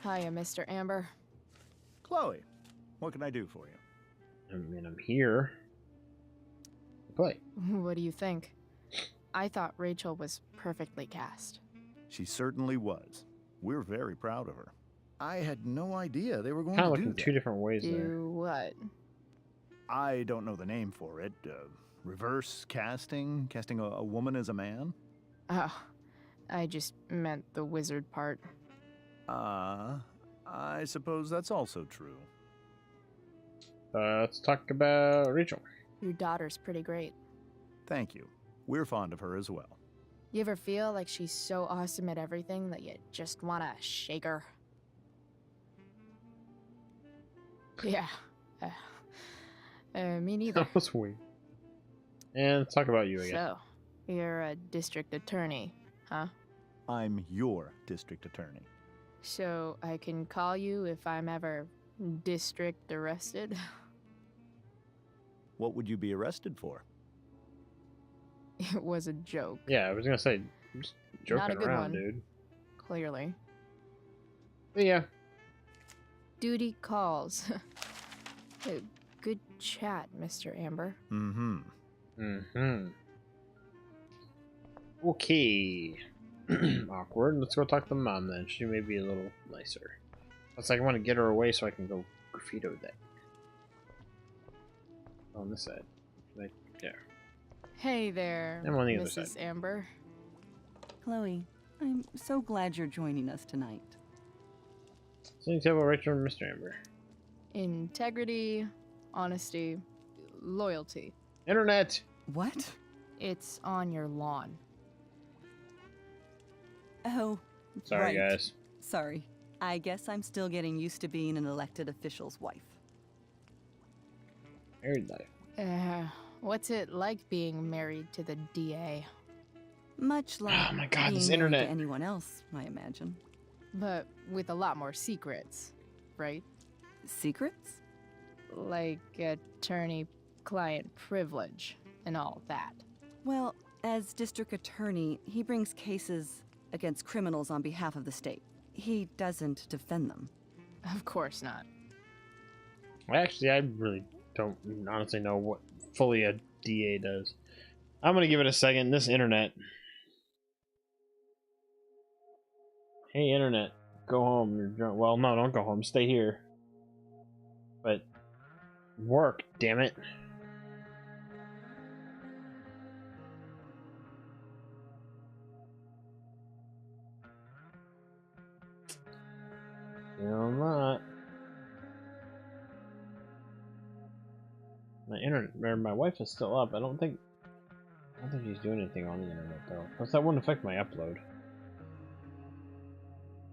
Hiya, Mr. Amber. Chloe, what can I do for you? I mean, I'm here to play. What do you think? I thought Rachel was perfectly cast. She certainly was. We're very proud of her. I had no idea they were going Kind of to do looking that. two different ways there. Do what? I don't know the name for it. Reverse casting? Casting a woman as a man? Oh, I just meant the wizard part. I suppose that's also true. Let's talk about Rachel. Your daughter's pretty great. Thank you. We're fond of her as well. You ever feel like she's so awesome at everything that you just want to shake her? Yeah. Me neither. That was weird. And let's talk about you again. So, you're a district attorney, huh? I'm your district attorney. So I can call you if I'm ever district arrested? What would you be arrested for? It was a joke, Yeah, I was gonna say, I'm just joking Not a good around, one. dude. clearly. But yeah, Duty calls. Good chat, Mr. Amber. Mm-hmm. Okay. Awkward. Let's go talk to Mom then. She may be a little nicer. It's like I want to get her away so I can go graffito that. On this side. Right there. Hey there, I'm on the other Mrs. side. Amber. Chloe, I'm so glad you're joining us tonight. So you can tell about Rachel and Mr. Amber. Integrity, honesty, loyalty. Internet! What? It's on your lawn. Oh, Sorry, right. guys. Sorry. I guess I'm still getting used to being an elected official's wife. Married life. What's it like being married to the DA? Much like Oh my god, being this married internet. to anyone else, I imagine. But with a lot more secrets, right? Secrets? Like attorney-client privilege and all that. Well, as district attorney, he brings cases against criminals on behalf of the state. He doesn't defend them. Of course not. Actually, I really don't honestly know what fully a DA does. I'm gonna give it a second. This internet. Hey, internet. Go home. You're drunk. Well, no, don't go home. Stay here. But work, damn it. No, I'm not. My internet, or my wife is still up. I don't think she's doing anything on the internet though. Plus, that wouldn't affect my upload.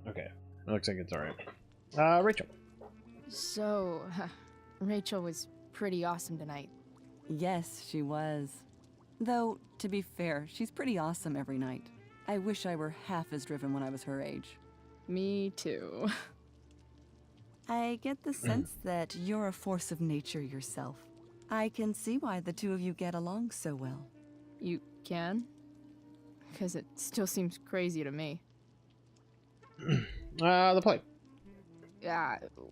Okay, it looks like it's alright. Rachel. So, Rachel was pretty awesome tonight. Yes, she was. Though, to be fair, she's pretty awesome every night. I wish I were half as driven when I was her age. Me too. I get the sense that you're a force of nature yourself. I can see why the two of you get along so well. You can? Because it still seems crazy to me. The play.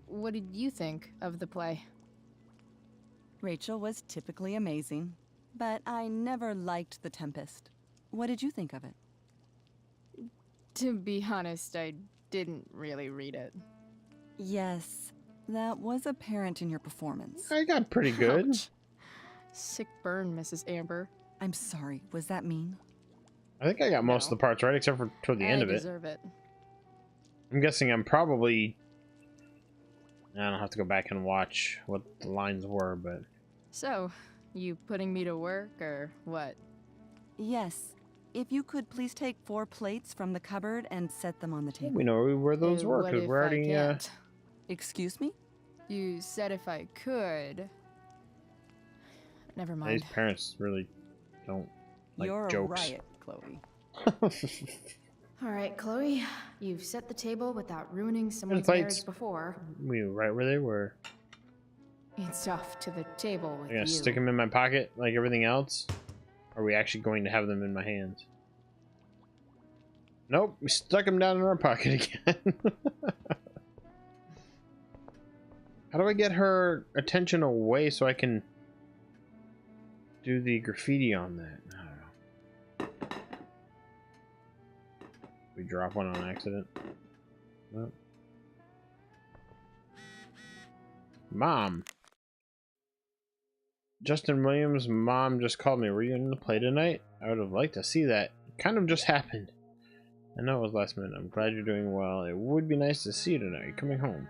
What did you think of the play? Rachel was typically amazing, but I never liked The Tempest. What did you think of it? To be honest, I didn't really read it. Yes, that was apparent in your performance. I got pretty good. Ouch. Sick burn, Mrs. Amber. I'm sorry, was that mean? I think I got most No. of the parts right, except for toward the end I of it. deserve it. I'm guessing I'm probably. I don't have to go back and watch what the lines were, but So, you putting me to work, or what? Yes. If you could please take 4 plates from the cupboard and set them on the table. we know where those were What because if we're I already. can't? Excuse me? You said if I could. Never mind. These parents really don't like You're jokes. a riot, Chloe. All right, Chloe. You've set the table without ruining someone's plates. marriage before. We were right where they were. It's off to the table with I'm gonna you. stick them in my pocket like everything else. Or are we actually going to have them in my hands? Nope, we stuck them down in our pocket again. How do I get her attention away so I can do the graffiti on that? I don't know. We drop one on accident. No. Mom. Justin Williams' mom just called me. Were you in the play tonight? I would have liked to see that. It kind of just happened. I know it was last minute. I'm glad you're doing well. It would be nice to see you tonight. You're coming home.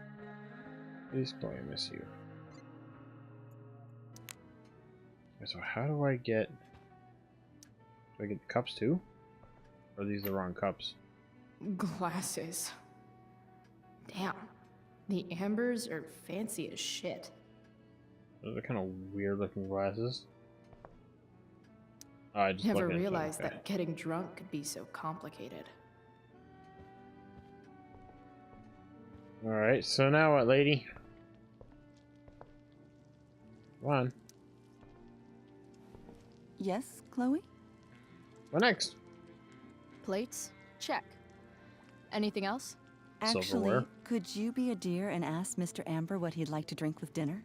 Please, Chloe, I miss you. So how do I get... Do I get the cups too? Or are these the wrong cups? Glasses. Damn. The ambers are fancy as shit. Those are kind of weird looking glasses. Oh, I just Never looked at it, realized okay. that getting drunk could be so complicated. Alright, so now what, lady? Come on. Yes, Chloe? What next? Plates? Check. Anything else? Actually, Silverware. could you be a dear and ask Mr. Amber what he'd like to drink with dinner?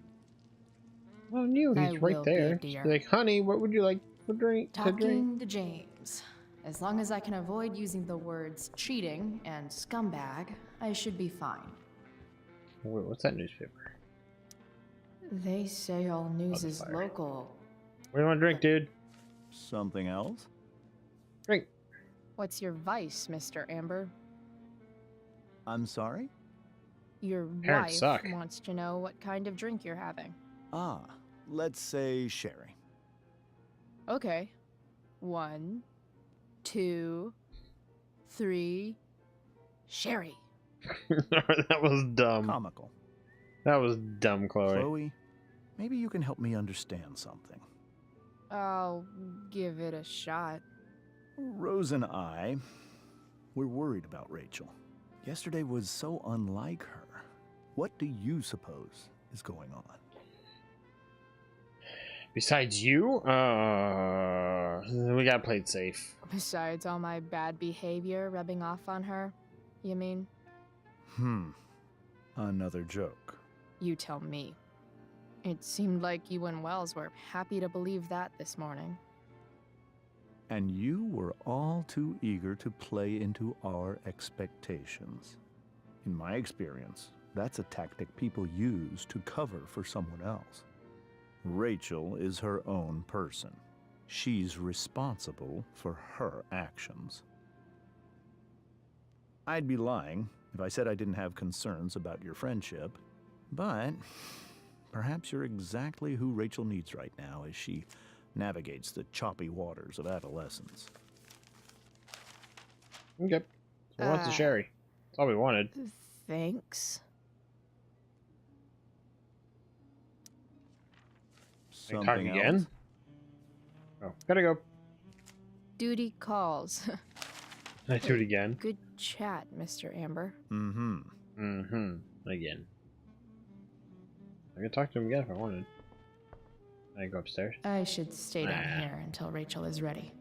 Oh, new. I He's will right be a there. dear. Just be like, honey, what would you like for drink? To drink? Talking to James. As long as I can avoid using the words cheating and scumbag, I should be fine. Wait, what's that newspaper? They say all news is fire. local. What do you want to drink, dude? Something else? Drink. What's your vice, Mr. Amber? I'm sorry? Your Parents wife suck. wants to know what kind of drink you're having. Ah, let's say sherry. Okay. 1, 2, 3. Sherry. That was dumb. Comical. That was dumb, Chloe. Chloe, maybe you can help me understand something. I'll give it a shot. Rose and I, we're worried about Rachel. Yesterday was so unlike her. What do you suppose is going on? Besides you, we gotta play it safe. Besides all my bad behavior rubbing off on her, you mean? Another joke. You tell me. It seemed like you and Wells were happy to believe that this morning. And you were all too eager to play into our expectations. In my experience, that's a tactic people use to cover for someone else. Rachel is her own person. She's responsible for her actions. I'd be lying if I said I didn't have concerns about your friendship, but perhaps you're exactly who Rachel needs right now as she navigates the choppy waters of adolescence. Okay. So what's the sherry? That's all we wanted. Thanks. Can I talk Something again? else? Oh, gotta go. Duty calls. Can I do it again? Good chat, Mr. Amber. Mm-hmm. Mm-hmm. Again. I could talk to him again if I wanted. I go upstairs. I should stay down Nah. here until Rachel is ready.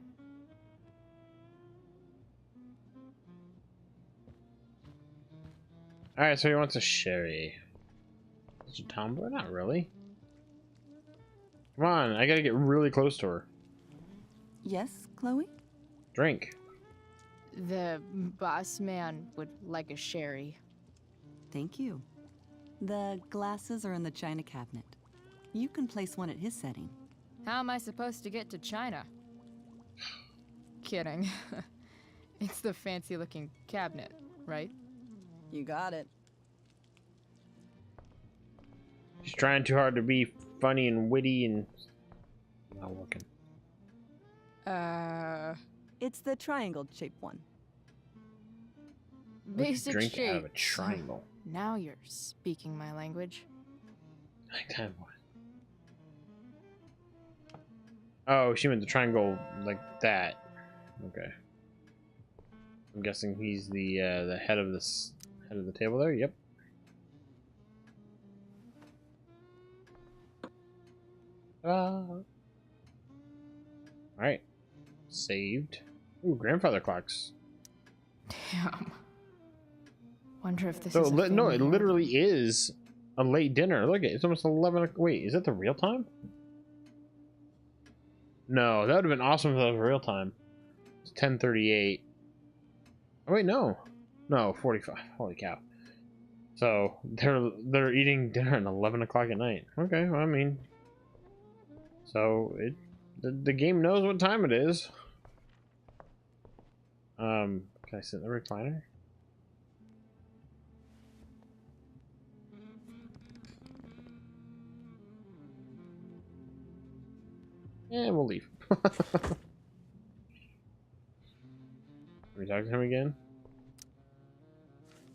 Alright, so he wants a sherry. Is it a tomboy? Not really. Come on, I gotta get really close to her. Yes, Chloe? Drink. The boss man would like a sherry. Thank you. The glasses are in the china cabinet. You can place one at his setting. How am I supposed to get to China? Kidding. It's the fancy-looking cabinet, right? You got it. She's trying too hard to be funny and witty and not working. It's the triangle-shaped one. Basic Drink out of a shapes. triangle. Now you're speaking my language. Like that one. Oh, she meant the triangle like that. Okay. I'm guessing he's the head of the table there. Yep. All right. Saved. Ooh, grandfather clocks. Damn. Wonder if this So is a no, family it heirloom. literally is a late dinner. Look, it's almost 11. Wait, is that the real time? No, that would have been awesome if that was real time. It's 10:38. Oh wait, no, 45. Holy cow! So they're eating dinner at 11 o'clock at night. Okay, well, I mean, so the game knows what time it is. Can I sit in the recliner? Yeah, we'll leave. Are we talking to him again?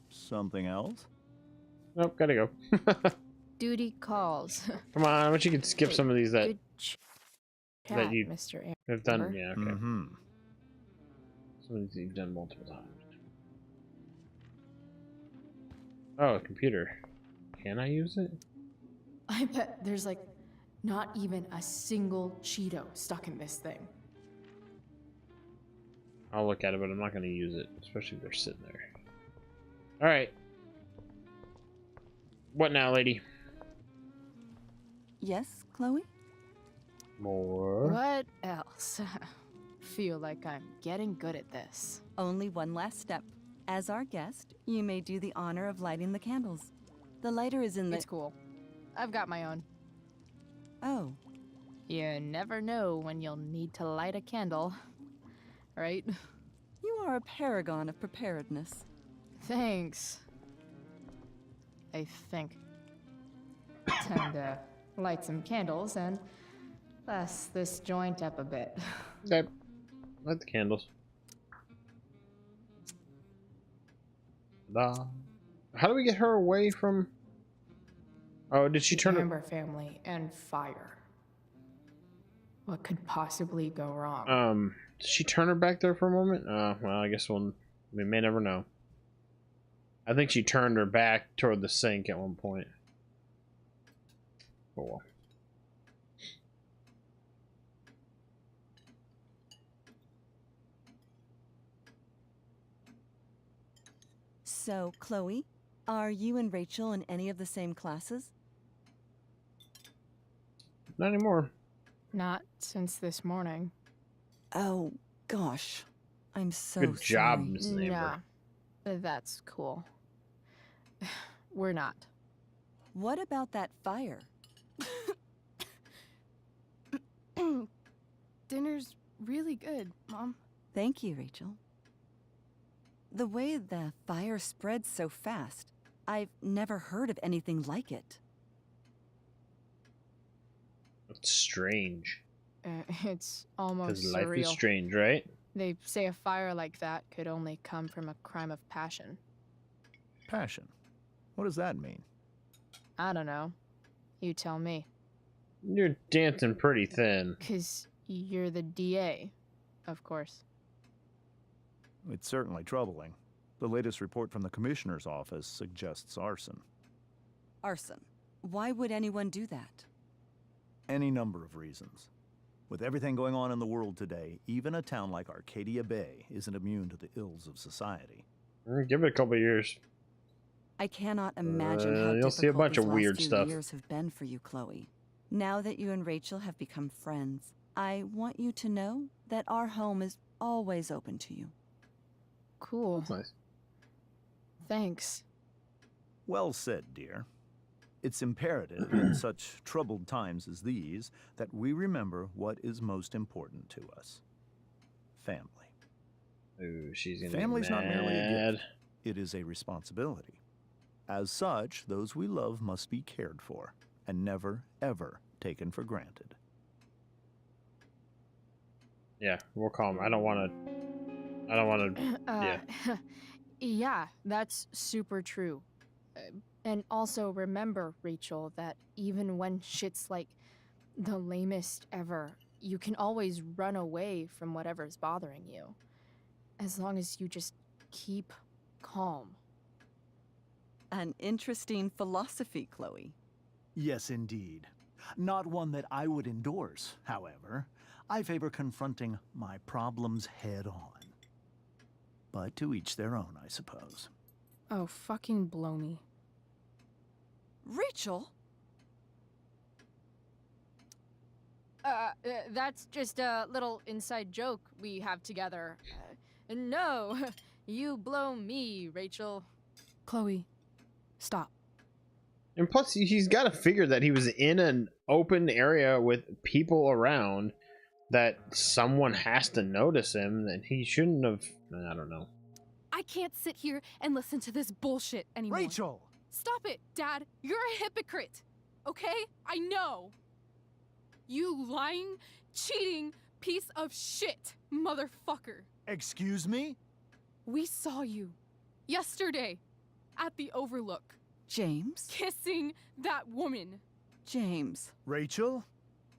Something else? Nope, gotta go. Duty calls. Come on, I wish you could skip Hey, some of these that Good chat, that you Mr. have done. Amber. Yeah, okay. Mm-hmm. Some of these you've done multiple times. Oh, a computer. Can I use it? I bet there's like not even a single Cheeto stuck in this thing. I'll look at it, but I'm not going to use it, especially if they're sitting there. All right. What now, lady? Yes, Chloe? More. What else? Feel like I'm getting good at this. Only one last step. As our guest, you may do the honor of lighting the candles. The lighter is in the... It's cool. I've got my own. Oh, You never know when you'll need to light a candle, right? you are a paragon of preparedness. Thanks. I think. Time to light some candles and bless this joint up a bit. Okay. Light the candles. How do we get her away from... Oh, did she turn it? Amber family and fire. What could possibly go wrong? Did she turn her back there for a moment? Well, I guess we may never know. I think she turned her back toward the sink at one point. Oh well. So, Chloe, are you and Rachel in any of the same classes? Not anymore. Not since this morning. Oh, gosh. I'm so Good job, sorry. Miss Amber. Yeah, that's cool. We're not. What about that fire? Dinner's really good, Mom. Thank you, Rachel. The way the fire spread so fast, I've never heard of anything like it. That's strange. It's almost Because life surreal. is strange, right? They say a fire like that could only come from a crime of passion. Passion. What does that mean? I don't know. You tell me. You're dancing pretty thin. 'Cause you're the DA, of course. It's certainly troubling. The latest report from the commissioner's office suggests arson. Arson. Why would anyone do that? Any number of reasons. With everything going on in the world today, even a town like Arcadia Bay isn't immune to the ills of society. Give it a couple years. I cannot imagine how you'll see a difficult bunch these of last weird few stuff. years have been for you, Chloe. Now that you and Rachel have become friends, I want you to know that our home is always open to you. Cool. That's nice. Thanks. Well said, dear. It's imperative in such troubled times as these that we remember what is most important to us. Family. Ooh, she's gonna Family's get not merely a mad. gift. It is a responsibility. As such, those we love must be cared for and never, ever taken for granted. Yeah, we'll call him. I don't want to. Yeah. Yeah, that's super true. And also remember, Rachel, that even when shit's like the lamest ever, you can always run away from whatever's bothering you. As long as you just keep calm. An interesting philosophy, Chloe. Yes, indeed. Not one that I would endorse, however. I favor confronting my problems head on. But to each their own, I suppose. Oh, fucking blow me. Rachel? That's just a little inside joke we have together. No, you blow me, Rachel. Chloe, stop. And plus, he's got to figure that he was in an open area with people around, that someone has to notice him, that he shouldn't have. I don't know. I can't sit here and listen to this bullshit anymore. Rachel! Stop it, Dad. You're a hypocrite. Okay? I know. You lying, cheating piece of shit, motherfucker. Excuse me? We saw you yesterday at the Overlook James? kissing that woman. James. Rachel,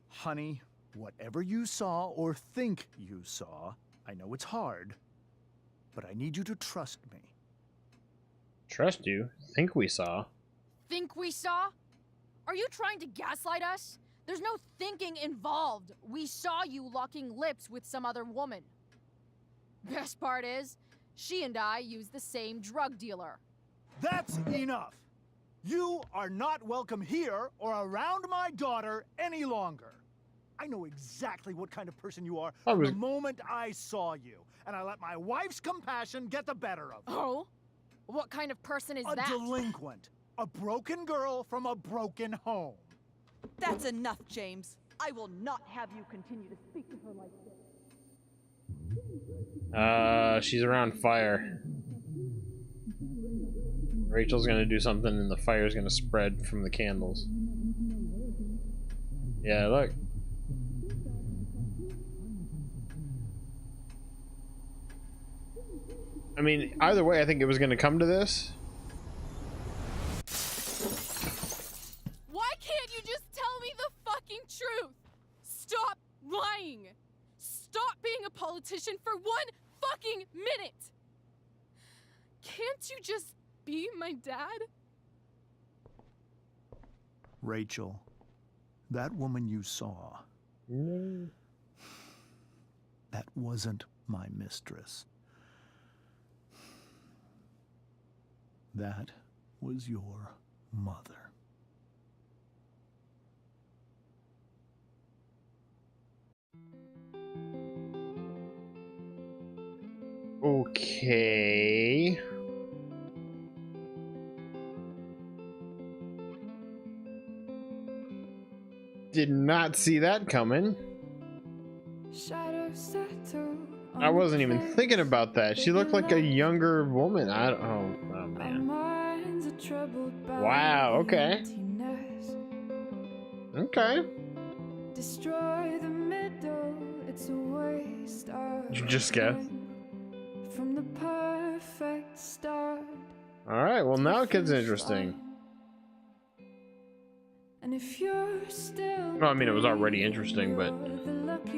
honey, whatever you saw or think you saw, I know it's hard, but I need you to trust me. Trust you? Think we saw. Think we saw? Are you trying to gaslight us? There's no thinking involved. We saw you locking lips with some other woman. Best part is, she and I use the same drug dealer. That's enough! You are not welcome here or around my daughter any longer. I know exactly what kind of person you are from the moment I saw you, and I let my wife's compassion get the better of me. Oh? What kind of person is A that? delinquent. A broken girl from a broken home. That's enough, James. I will not have you continue to speak to her like this. She's around fire. Rachel's gonna do something and the fire's gonna spread from the candles. Yeah, look. I mean, either way, I think it was gonna come to this. Why can't you just tell me the fucking truth? Stop lying. Stop being a politician for one fucking minute. Can't you just be my dad? Rachel, that woman you saw, that wasn't my mistress. That was your mother. Okay. Did not see that coming. I wasn't even thinking about that. She looked like a younger woman. Oh man. Wow, okay. Okay. Destroy the middle, it's a waste of You just guessed. from the perfect start. Alright, well now it gets interesting. And if you're still Well, I mean, it was already interesting, but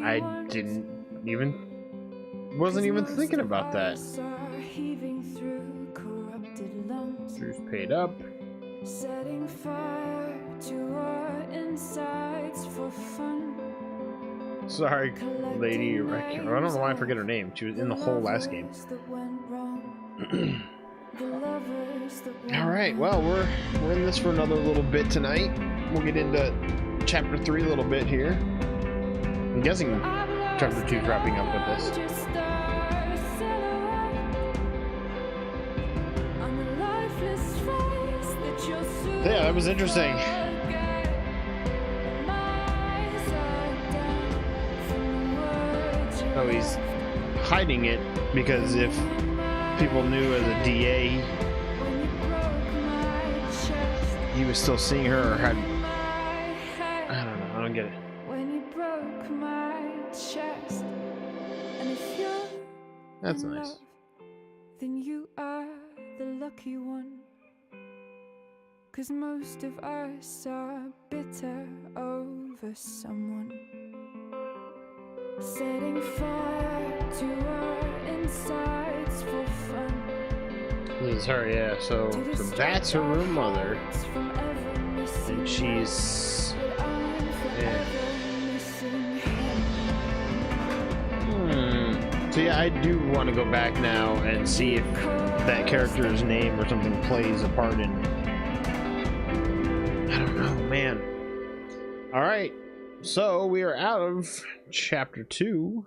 I wasn't even thinking about that. Drew's paid up. Setting fire to our insides for fun. Sorry, lady. I don't know why I forget her name. She was in the whole last game. Alright, well, we're in this for another little bit tonight. We'll get into chapter 3 a little bit here. I'm guessing chapter 2 is wrapping up with this. Yeah, that was interesting. Oh, he's hiding it because if people knew as a DA he was still seeing her or had... I don't know, I don't get it. That's nice. Then you are the lucky one. 'Cause most of us are bitter over someone. Setting fire to our insides for fun. This is her, yeah. So that's her real mother. And she's... Yeah. So yeah, I do want to go back now and see if that character's name or something plays a part in I don't know, man. All right, so we are out of chapter 2.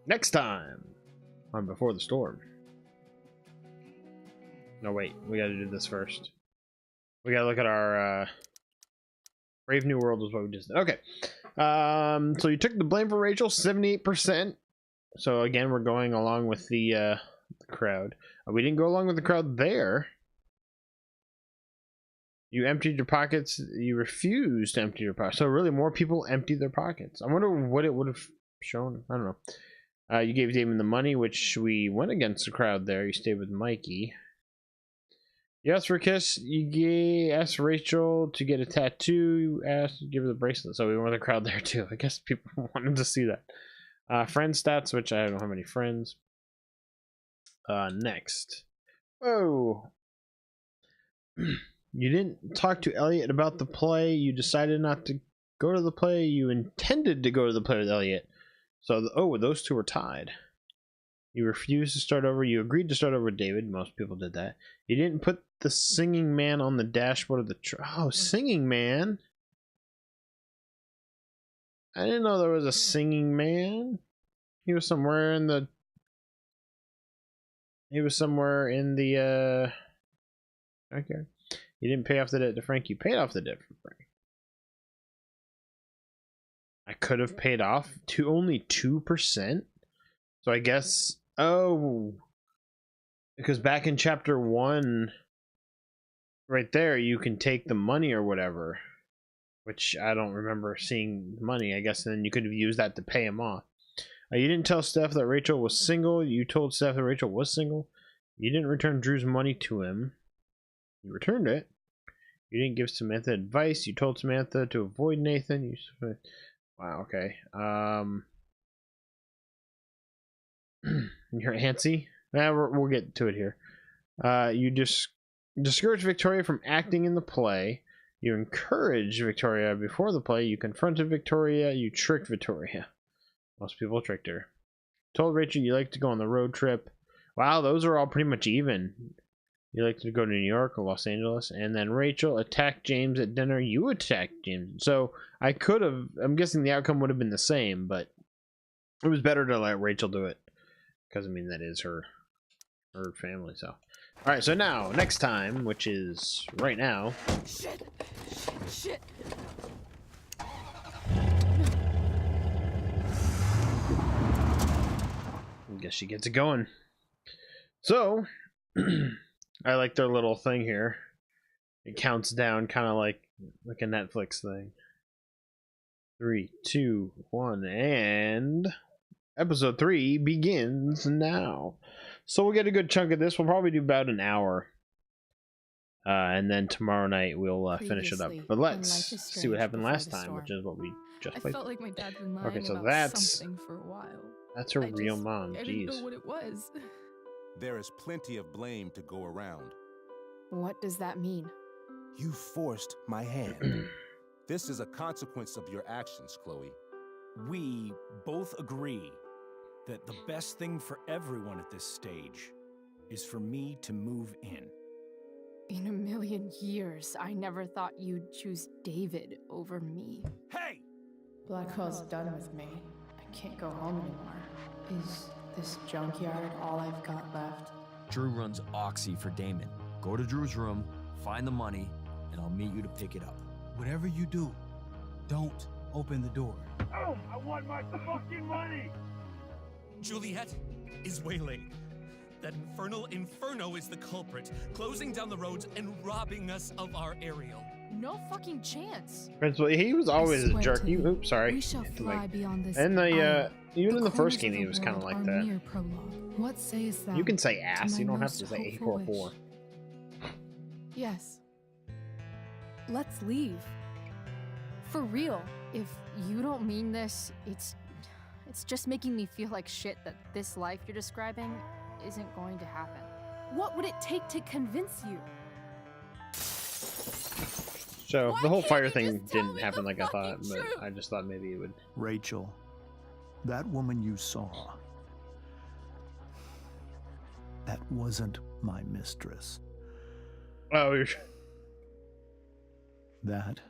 Next time on Before the Storm. No, wait, we gotta do this first. We gotta look at our Brave New World is what we just did. Okay. So you took the blame for Rachel, 78%. So again, we're going along with the crowd. We didn't go along with the crowd there. You emptied your pockets. You refused to empty your pockets. So really, more people emptied their pockets. I wonder what it would have shown. I don't know. You gave Damon the money, which we went against the crowd there. You stayed with Mikey. You asked for a kiss. You asked Rachel to get a tattoo. You asked to give her the bracelet. So we went with the crowd there too. I guess people wanted to see that. Friend stats, which I don't have any friends. Next. Oh. You didn't talk to Elliot about the play. You decided not to go to the play. You intended to go to the play with Elliot. So, those two were tied. You refused to start over. You agreed to start over with David. Most people did that. You didn't put the singing man on the dashboard of the truck. Oh, singing man? I didn't know there was a singing man. He was somewhere in the... Okay. You didn't pay off the debt to Frank. You paid off the debt for Frank. I could have paid off to only 2%. So I guess, because back in chapter 1, right there, you can take the money or whatever, which I don't remember seeing money. I guess then you could have used that to pay him off. You didn't tell Steph that Rachel was single. You told Steph that Rachel was single. You didn't return Drew's money to him. You returned it. You didn't give Samantha advice. You told Samantha to avoid Nathan. Wow, okay. You're antsy? We'll get to it here. You discouraged Victoria from acting in the play. You encouraged Victoria before the play. You confronted Victoria. You tricked Victoria. Most people tricked her. Told Rachel you like to go on the road trip. Wow, those are all pretty much even. You like to go to New York or Los Angeles. And then Rachel attacked James at dinner. You attacked James. So I could have... I'm guessing the outcome would have been the same, but it was better to let Rachel do it. Because, I mean, that is her family, so... Alright, so now, next time, which is right now... Shit! I guess she gets it going. So, I like their little thing here. It counts down, kind of like a Netflix thing. 3, 2, 1, and... Episode 3 begins now. So we'll get a good chunk of this. We'll probably do about an hour. And then tomorrow night we'll finish it up. But let's see what happened last time, which is what we just played. I felt like my dad's been lying Okay, so about that's something for a while. That's her real mom. I didn't know what it was. There is plenty of blame to go around. What does that mean? You forced my hand. This is a consequence of your actions, Chloe. We both agree that the best thing for everyone at this stage is for me to move in. In a million years, I never thought you'd choose David over me. Hey! Blackwell's done with me. I can't go home anymore. Is this junkyard all I've got left? Drew runs Oxy for Damon. Go to Drew's room, find the money, and I'll meet you to pick it up. Whatever you do, don't open the door. Oh, I want my fucking money! Juliet is waylaid. That infernal Inferno is the culprit, closing down the roads and robbing us of our aerial. No fucking chance. Principal, he was always a jerk. Oops, sorry. We shall fly beyond this. And island. even in the first corners game, he of was the kind of world like are that. mere prologue. What sayest thou? You can say ass. to You my don't have most to say hopeful 844. wish? Yes. Let's leave. For real. If you don't mean this, it's just making me feel like shit that this life you're describing isn't going to happen. What would it take to convince you? So Why the whole can't fire you thing just tell didn't me happen the like I thought, fucking but truth? I just thought maybe it would. Rachel, that woman you saw, that wasn't my mistress. Oh, That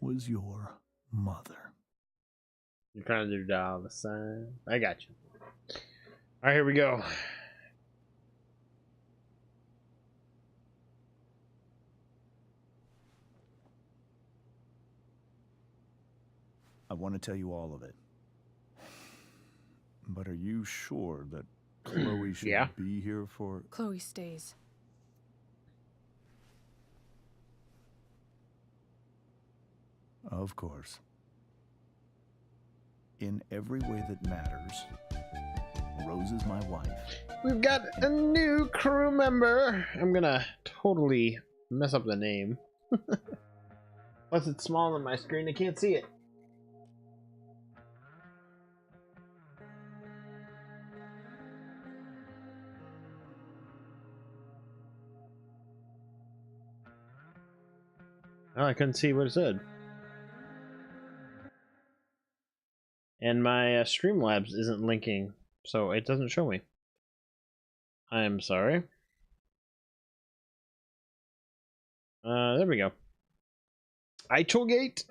was your mother. you're trying to do dollar sign. I got you. All right, here we go. I want to tell you all of it. But are you sure that Chloe should Yeah. be here for... Chloe stays. Of course. In every way that matters, Rose is my wife. We've got a new crew member. I'm gonna totally mess up the name. Plus it's small on my screen, I can't see it. Oh, I couldn't see what it said. And my Streamlabs isn't linking, so it doesn't show me. I am sorry. There we go. Ichulgate.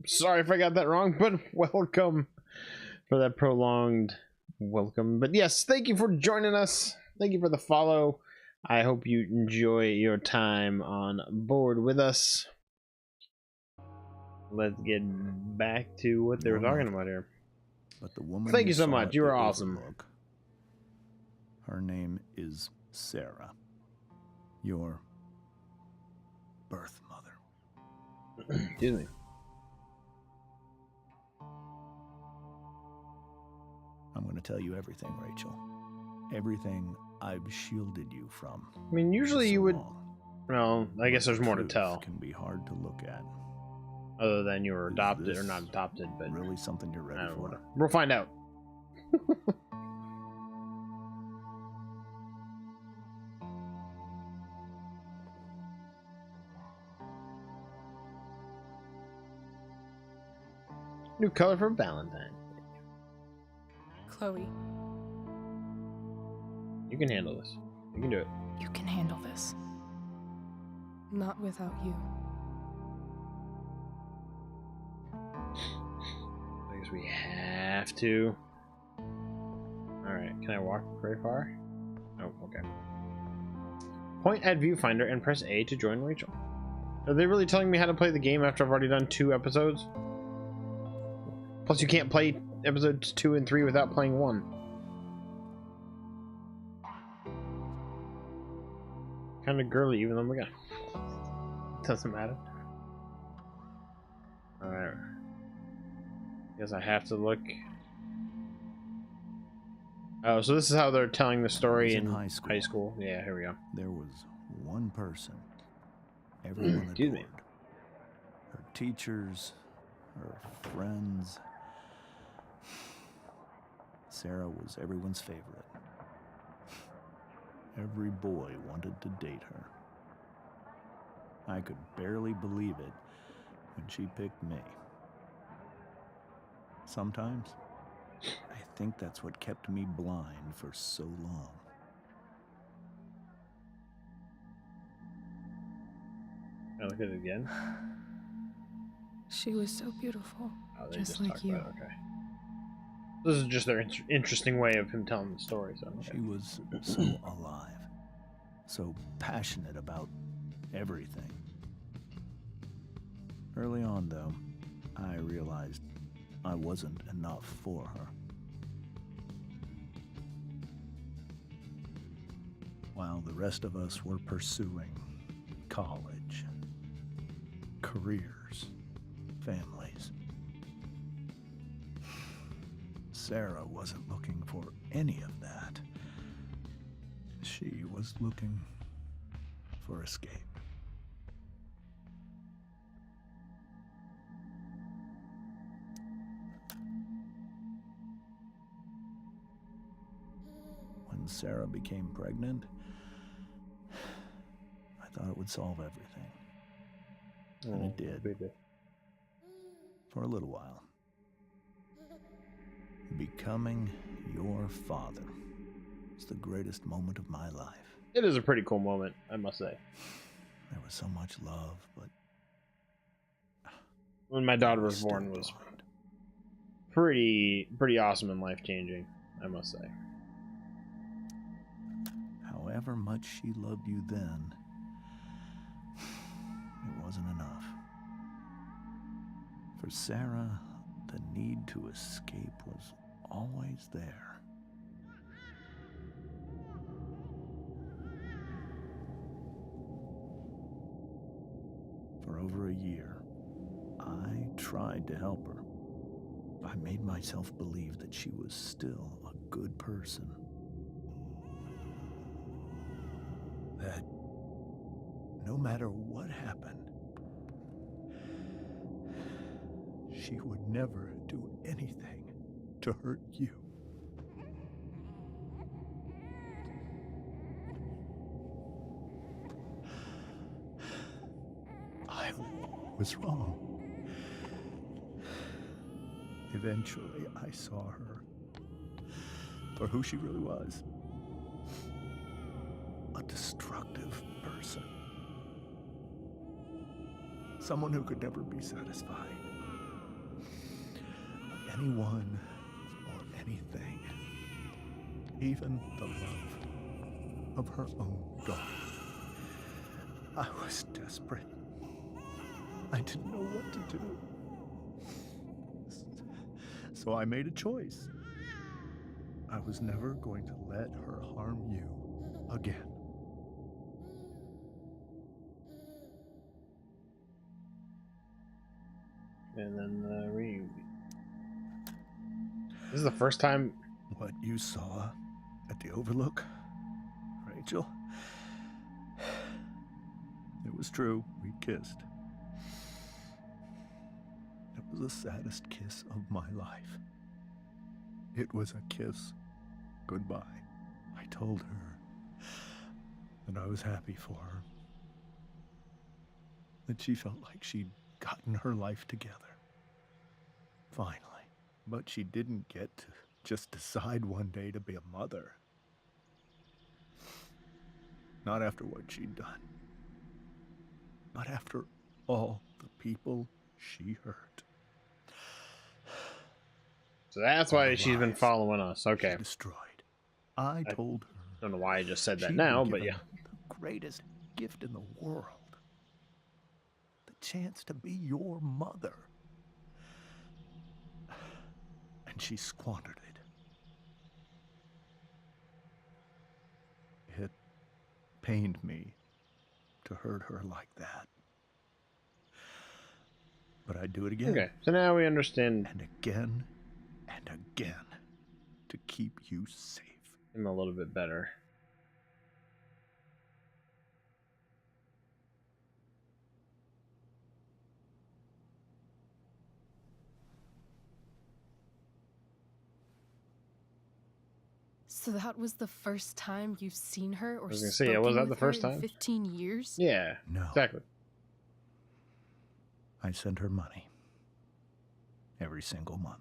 Sorry if I got that wrong, but welcome for that prolonged welcome. But yes, thank you for joining us. Thank you for the follow. I hope you enjoy your time on board with us. Let's get back to what they were talking about here. But the woman Thank you so saw much. at You the were awesome. Overlook, her name is Sarah. Your birth mother. Excuse me. I'm going to tell you everything, Rachel. Everything I've shielded you from. I mean, usually you would. Well, I guess there's more to Truth tell. Can be hard to look at. Other than you were Is adopted or this not adopted, but really something you're ready for? We'll find out. New color for Valentine. Chloe, You can handle this. You can do it. you can handle this. Not without you. I guess we have to. Alright, can I walk very far? Oh, okay. Point at viewfinder and press A to join Rachel. Are they really telling me how to play the game after I've already done 2 episodes? Plus you can't play episodes 2 and 3 without playing 1. Kind of girly, even though we got... Doesn't matter. Alright. Guess I have to look. Oh, so this is how they're telling the story in high school. Yeah, here we go. There was one person everyone Excuse me. adored. Her teachers, her friends. Sarah was everyone's favorite. Every boy wanted to date her. I could barely believe it when she picked me. Sometimes, I think that's what kept me blind for so long. Can I look at it again? She was so beautiful, Oh, they just like talked you. about it, okay. This is just their interesting way of him telling the story. So okay. She was so alive, so passionate about everything. Early on, though, I realized I wasn't enough for her. While the rest of us were pursuing college, careers, families, Sarah wasn't looking for any of that. She was looking for escape. When Sarah became pregnant, I thought it would solve everything. And it did. Baby. For a little while. Becoming your father was the greatest moment of my life. It is a pretty cool moment, I must say. There was so much love, but When my daughter was still born was blind. pretty awesome and life-changing, I must say. However much she loved you then, it wasn't enough. For Sarah, the need to escape was always there. For over a year, I tried to help her. I made myself believe that she was still a good person. That no matter what happened, she would never do anything to hurt you. I was wrong. Eventually, I saw her for who she really was. A destructive person. Someone who could never be satisfied by anyone or anything. Even the love of her own daughter. I was desperate. I didn't know what to do. So I made a choice. I was never going to let her harm you again. And then the reunion. This is the first time. What you saw at the Overlook, Rachel, it was true. We kissed. It was the saddest kiss of my life. It was a kiss goodbye. I told her that I was happy for her. That she felt like she'd gotten her life together. Finally. But she didn't get to just decide one day to be a mother. Not after what she'd done. Not after all the people she hurt. So that's why she's been following us. Okay. She destroyed. I told her. Don't know why I just said that she'd now, been but given yeah. The greatest gift in the world. The chance to be your mother. And she squandered it. It pained me to hurt her like that. But I'd do it again. Okay, so now we understand. And again and again to keep you safe. Him a little bit better. So that was the first time you've seen her or I was gonna say, yeah, was that the first time? 15 years? Yeah. No. Exactly. I sent her money. Every single month.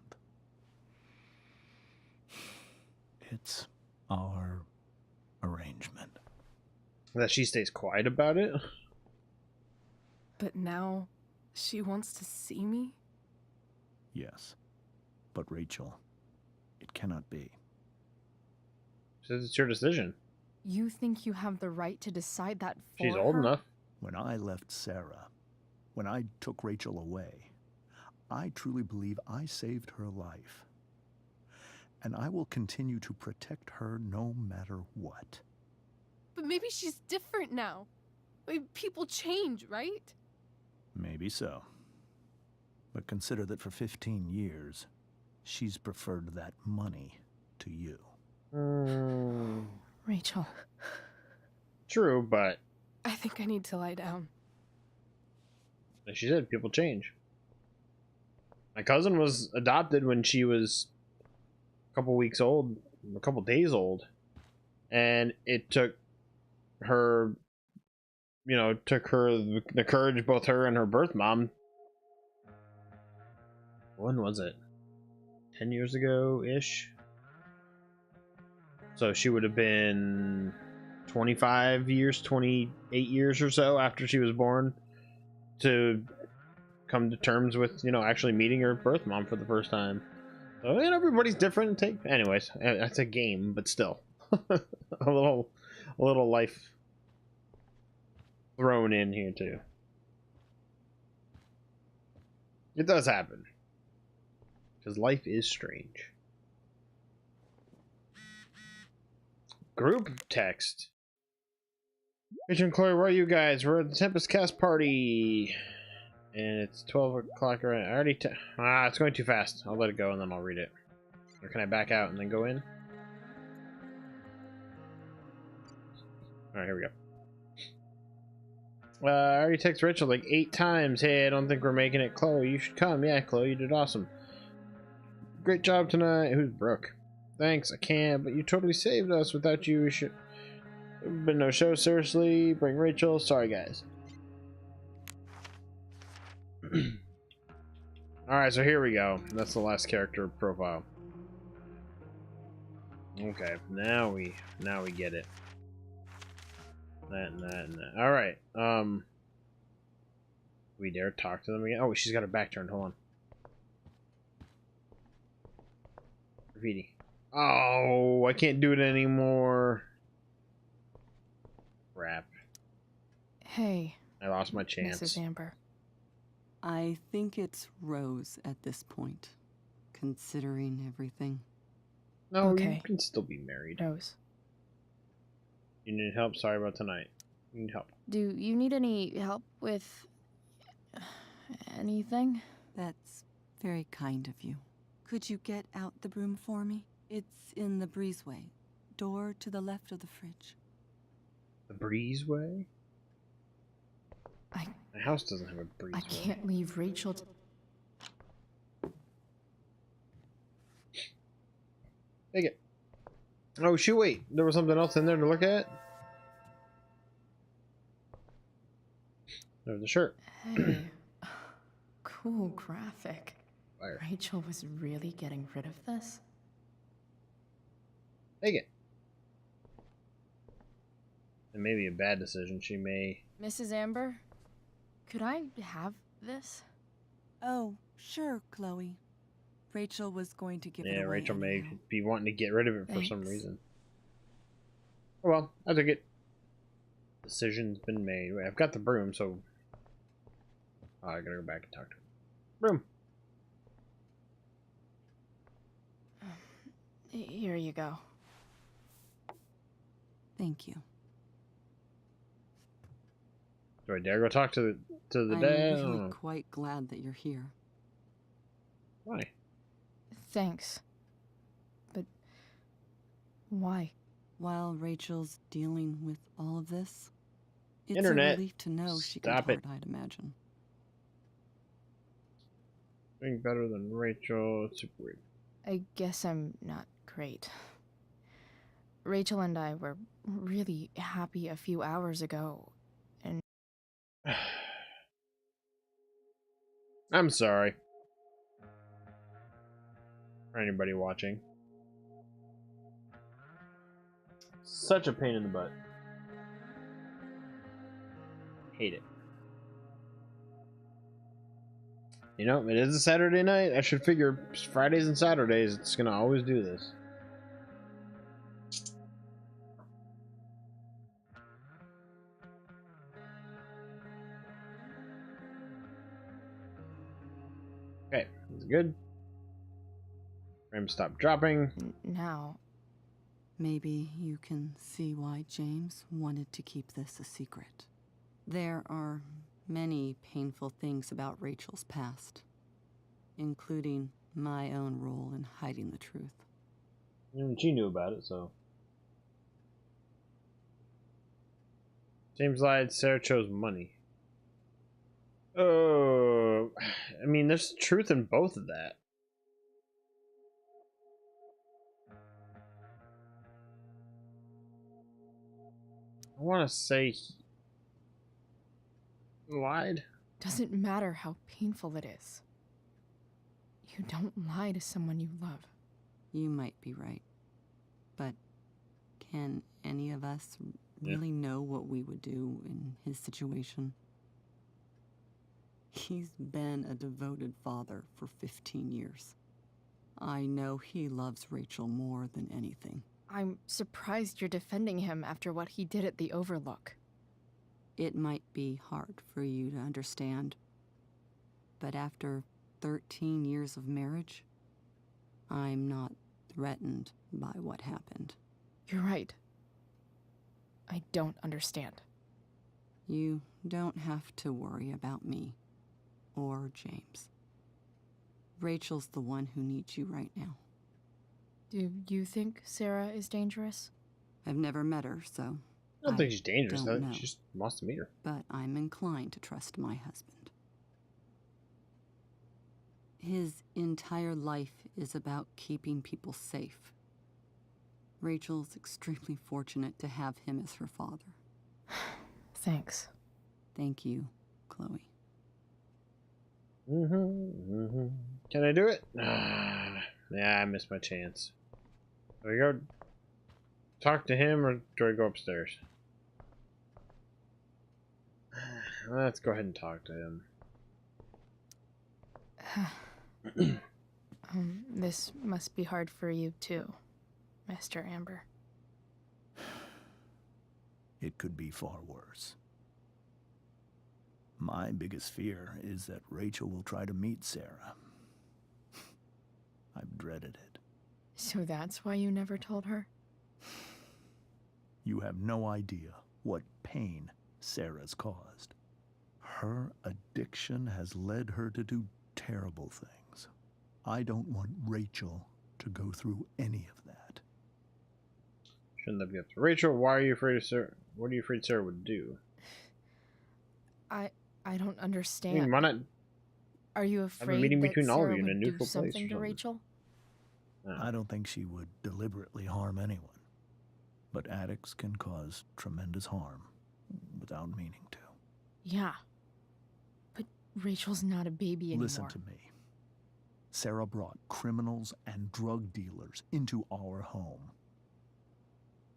It's our arrangement. That she stays quiet about it? But now she wants to see me? Yes. But Rachel, it cannot be. She says it's your decision. You think you have the right to decide that for She's old her? enough. When I left Sarah, when I took Rachel away, I truly believe I saved her life. And I will continue to protect her no matter what. But maybe she's different now. People change, right? Maybe so. But consider that for 15 years, she's preferred that money to you. Rachel. True, but I think I need to lie down. like she said, people change. My cousin was adopted when she was a couple weeks old, a couple days old. And it took her, took her the courage, both her and her birth mom. When was it? 10 years ago-ish? So she would have been 25 years, 28 years or so after she was born to come to terms with, you know, actually meeting her birth mom for the first time. So, and everybody's different. Anyways, that's a game, but still, a little life thrown in here too. It does happen because life is strange. Group text. Rachel and Chloe, where are you guys? We're at the Tempest Cast party. And it's 12 o'clock right now. I already... it's going too fast. I'll let it go and then I'll read it. Or can I back out and then go in? Alright, here we go. I already texted Rachel like 8 times. Hey, I don't think we're making it. Chloe, you should come. Yeah, Chloe, you did awesome. Great job tonight. Who's Brooke? Thanks, I can't, but you totally saved us. Without you, we should... Been no show, seriously. Bring Rachel. Sorry, guys. Alright, so here we go. That's the last character profile. Okay, now we get it. That and that and that. Alright, we dare talk to them again? Oh, she's got her back turned. Hold on. Graffiti. Oh, I can't do it anymore. Crap. Hey. I lost my chance. Mrs. Amber. I think it's Rose at this point, considering everything. No, Okay. you can still be married. Rose. You need help? Sorry about tonight. You need help. Do you need any help with anything? That's very kind of you. Could you get out the broom for me? It's in the breezeway. Door to the left of the fridge. The breezeway? My house doesn't have a breezeway. I can't leave Rachel. Take it. Oh, shoot, wait. There was something else in there to look at? There's the shirt. Hey. Cool graphic. Fire. Rachel was really getting rid of this? Take it. It may be a bad decision. She may... Mrs. Amber? Could I have this? Oh, sure, Chloe. Rachel was going to give it away. Yeah, Rachel may anyhow. be wanting to get rid of it for some Thanks. reason. Oh well, I took it. Decision's been made. Wait, I've got the broom, so... Oh, I gotta go back and talk to her. Broom. Here you go. Thank you. Do I dare go talk to the I'm dad? really quite glad that you're here. Why? Thanks. But why? While Rachel's dealing with all of this, it's Internet. a relief to know she Stop got it. hurt, I'd imagine. Doing better than Rachel. It's super weird. I guess I'm not great. Rachel and I were really happy a few hours ago, and... I'm sorry. For anybody watching. Such a pain in the butt. Hate it. You know, it is a Saturday night. I should figure Fridays and Saturdays it's gonna always do this. Okay, that's good. Frame stop dropping. Now... Maybe you can see why James wanted to keep this a secret. There are many painful things about Rachel's past, including my own role in hiding the truth. She knew about it, so. James lied, Sarah chose money. Oh, I mean, there's truth in both of that. I want to say he lied. Doesn't matter how painful it is. You don't lie to someone you love. You might be right, but can any of us really know what we would do in his situation. He's been a devoted father for 15 years. I know he loves Rachel more than anything. I'm surprised you're defending him after what he did at the Overlook. It might be hard for you to understand, but after 13 years of marriage, I'm not threatened by what happened. You're right. I don't understand. You don't have to worry about me or James. Rachel's the one who needs you right now. Do you think Sarah is dangerous? I've never met her, so I don't think she's dangerous. don't know. She just wants to meet her. But I'm inclined to trust my husband. His entire life is about keeping people safe. Rachel's extremely fortunate to have him as her father. Thanks. Thank you, Chloe. Can I do it? Yeah, I missed my chance. Do I go talk to him, or do I go upstairs? Let's go ahead and talk to him. This must be hard for you too, Mr. Amber. It could be far worse. My biggest fear is that Rachel will try to meet Sarah. I've dreaded it. So that's why you never told her? You have no idea what pain Sarah's caused. Her addiction has led her to do terrible things. I don't want Rachel to go through any of that. Shouldn't that be up to Rachel? Why are you afraid of Sarah? What are you afraid Sarah would do? I don't understand. I mean, why not Are you have afraid a meeting that between all of Sarah you in a would neutral do place? something or to something? Rachel? I don't think she would deliberately harm anyone. But addicts can cause tremendous harm without meaning to. Yeah. But Rachel's not a baby anymore. Listen to me. Sarah brought criminals and drug dealers into our home.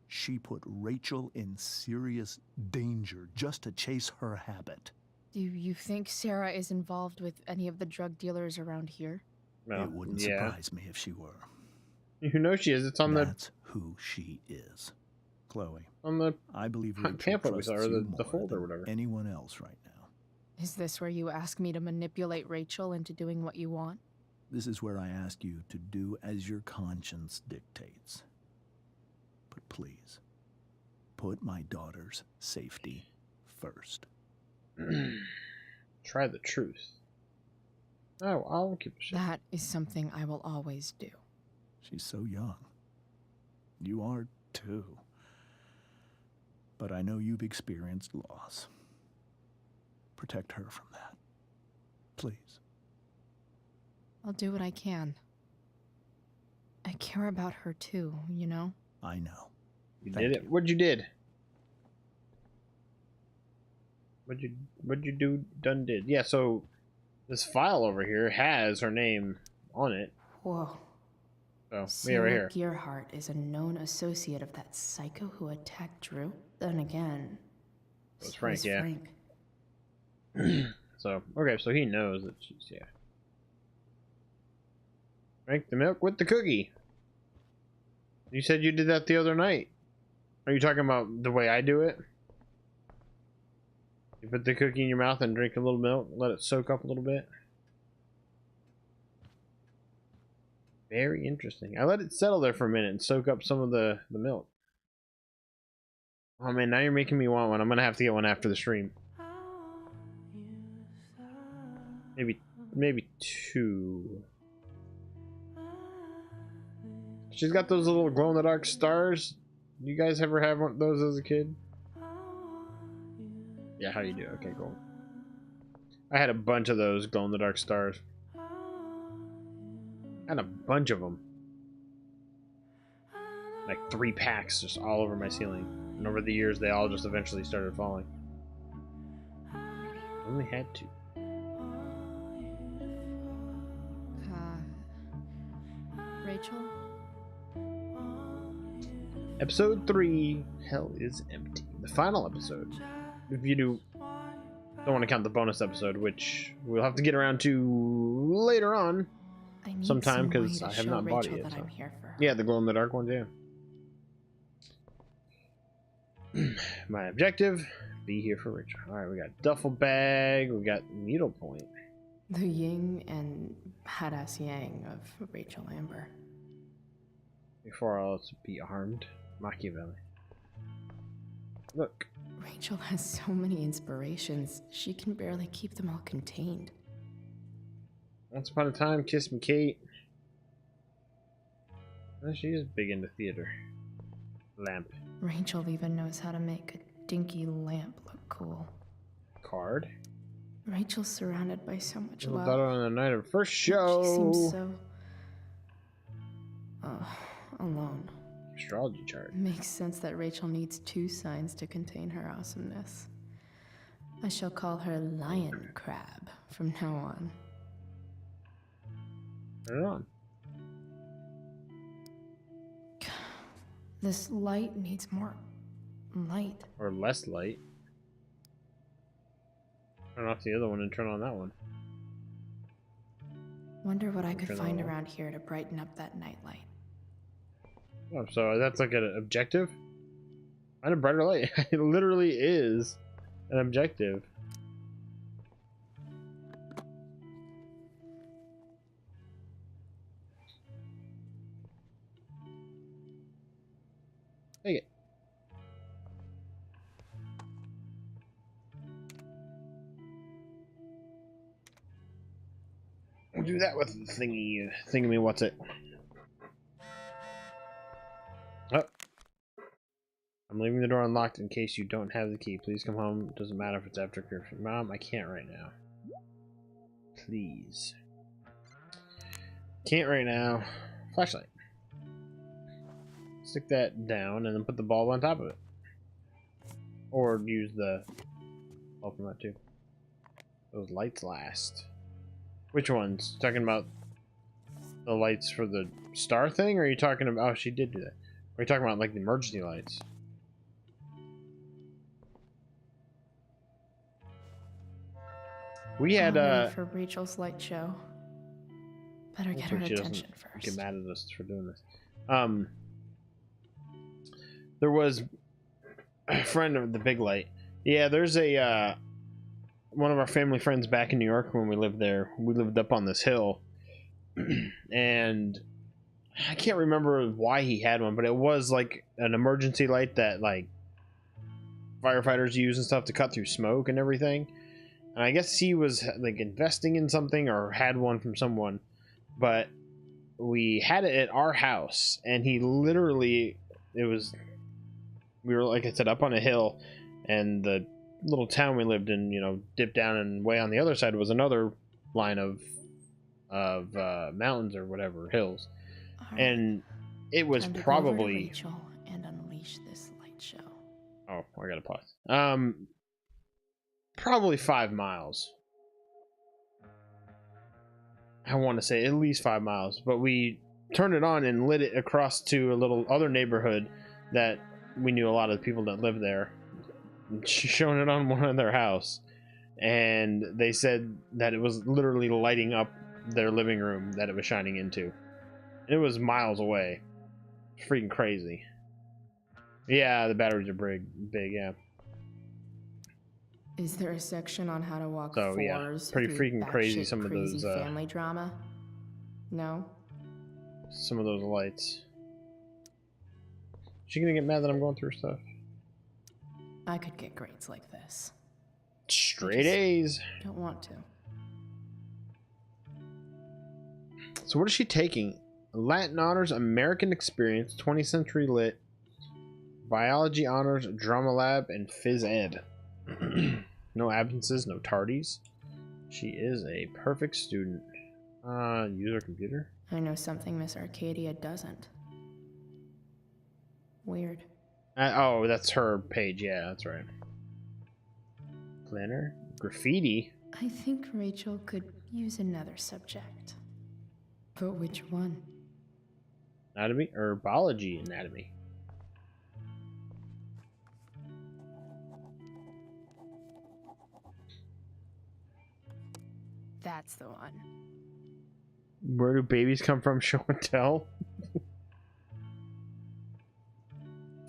She put Rachel in serious danger just to chase her habit. Do you think Sarah is involved with any of the drug dealers around here? No. It wouldn't surprise me if she were. You know she is. It's on That's who she is. Chloe, the I believe Rachel pamphlet we saw, trusts or you the more folder or than whatever. anyone else right now. Is this where you ask me to manipulate Rachel into doing what you want? This is where I ask you to do as your conscience dictates. But please, put my daughter's safety first. Try the truth. Oh, I'll keep the shit. That is something I will always do. She's so young. You are too. But I know you've experienced loss. Protect her from that. Please. I'll do what I can. I care about her too, you know? I know. You Thank did it. you. What'd you did? What'd you do? Done did. Yeah. So this file over here has her name on it. Whoa. So yeah, Sarah right here. Gearhart is a known associate of that psycho who attacked Drew. Then again, It was so Frank. is Yeah. Frank. So okay, so he knows that she's Drink the milk with the cookie. You said you did that the other night. Are you talking about the way I do it? You put the cookie in your mouth and drink a little milk, let it soak up a little bit. Very interesting. I let it settle there for a minute and soak up some of the milk. Oh man, now you're making me want one. I'm gonna have to get one after the stream. Maybe two. She's got those little glow-in-the-dark stars. You guys ever have one of those as a kid? Yeah, how you do? Okay, cool. I had a bunch of those glow-in-the-dark stars. I had a bunch of them. Like 3 packs just all over my ceiling. And over the years, they all just eventually started falling. Only had 2. Rachel? Episode 3, Hell is Empty. The final episode. If you don't want to count the bonus episode, which we'll have to get around to later on sometime because I have not bought it yet. So. Yeah, the glow-in-the-dark one, yeah. My objective, be here for Rachel. Alright, we got duffel bag, we got needlepoint. The yin and badass yang of Rachel Amber. Before all else be armed, Machiavelli. Look. Rachel has so many inspirations, she can barely keep them all contained. Once upon a time, Kiss Me Kate. Well, she is big into theater. Lamp. Rachel even knows how to make a dinky lamp look cool. Card. Rachel's surrounded by so much Little love. daughter on the night of first show. She seems so alone. Astrology chart. Makes sense that Rachel needs 2 signs to contain her awesomeness. I shall call her Lion Crab from now on. Turn it on. This light needs more light. Or less light. Turn off the other one and turn on that one. Wonder what I could find around here to brighten up that nightlight. Oh, so that's like an objective? Find a brighter light. It literally is an objective. Take it. We'll do that with the thingy, what's it? Oh. I'm leaving the door unlocked in case you don't have the key. Please come home. Doesn't matter if it's after curfew. Mom, I can't right now. Please. Can't right now. Flashlight. Stick that down and then put the bulb on top of it. Or use the bulb from that too. Those lights last. Which ones? Talking about the lights for the star thing? Or are you talking about... Oh, she did do that. Are you talking about like the emergency lights? We had for Rachel's light show. Better get her attention first. Get mad at us for doing this. There was a friend of the big light. Yeah, there's a one of our family friends back in New York when we lived there. We lived up on this hill, and I can't remember why he had one, but it was like an emergency light that like firefighters use and stuff to cut through smoke and everything. And I guess he was like investing in something or had one from someone, but we had it at our house, and he literally, we were, like I said, up on a hill, and the little town we lived in, you know, dipped down, and way on the other side was another line of mountains or whatever, hills. Right. And it was probably Rachel and unleash this light show. Oh, I gotta pause. Probably 5 miles. I want to say at least 5 miles, but we turned it on and lit it across to a little other neighborhood that we knew a lot of the people that lived there. Showing it on one of their house, and they said that it was literally lighting up their living room that it was shining into. And it was miles away. It's freaking crazy. Yeah, the batteries are big, yeah. Is there a section on how to walk so, fours? Yeah, pretty freaking crazy. Some of crazy those family drama. No. Some of those lights. Is she gonna get mad that I'm going through stuff? I could get grades like this. Straight A's. Don't want to. So what is she taking? Latin honors, American experience, 20th century lit, biology honors, drama lab, and phys ed. No absences, no tardies. She is a perfect student. User computer. I know something Miss Arcadia doesn't. Weird. Oh, that's her page. Yeah, that's right. Planner. Graffiti. I think Rachel could use another subject. But which one? Anatomy or biology anatomy? That's the one. Where do babies come from? Show and tell.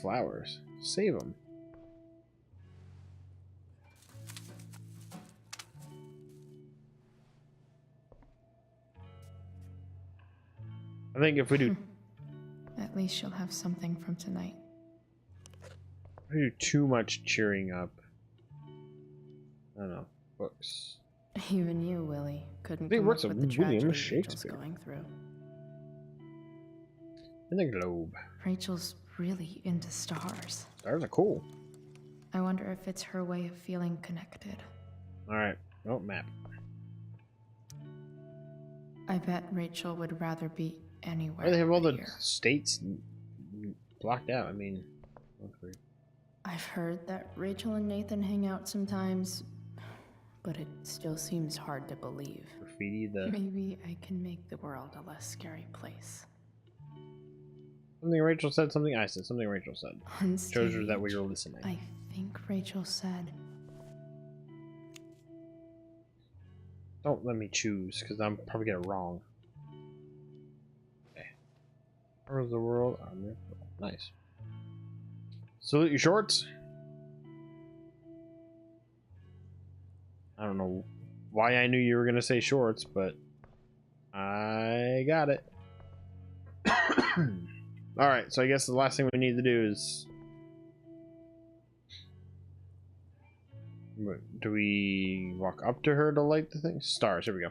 Flowers. Save them. I think if we do At least she'll have something from tonight. if we do too much cheering up, I don't know. Books. Even you, Willie, couldn't They come works up of with the William tragedy Rachel's Shakespeare. going through. In the globe. Rachel's really into stars. Stars are cool. I wonder if it's her way of feeling connected. Alright. Oh, map. I bet Rachel would rather be anywhere. Why do they have all the here. states blocked out? I mean, that's weird. I've heard that Rachel and Nathan hang out sometimes, but it still seems hard to believe. Graffiti the. Maybe I can make the world a less scary place. Something Rachel said, something I said, something Rachel said. On Shows her that stage, we were listening. I think Rachel said, Don't let me choose, because I'm probably get it wrong. Okay. Where's the world? Nice. Salute your shorts. I don't know why I knew you were gonna say shorts, but I got it. Alright, so I guess the last thing we need to do is... Do we walk up to her to light the thing? Stars, here we go.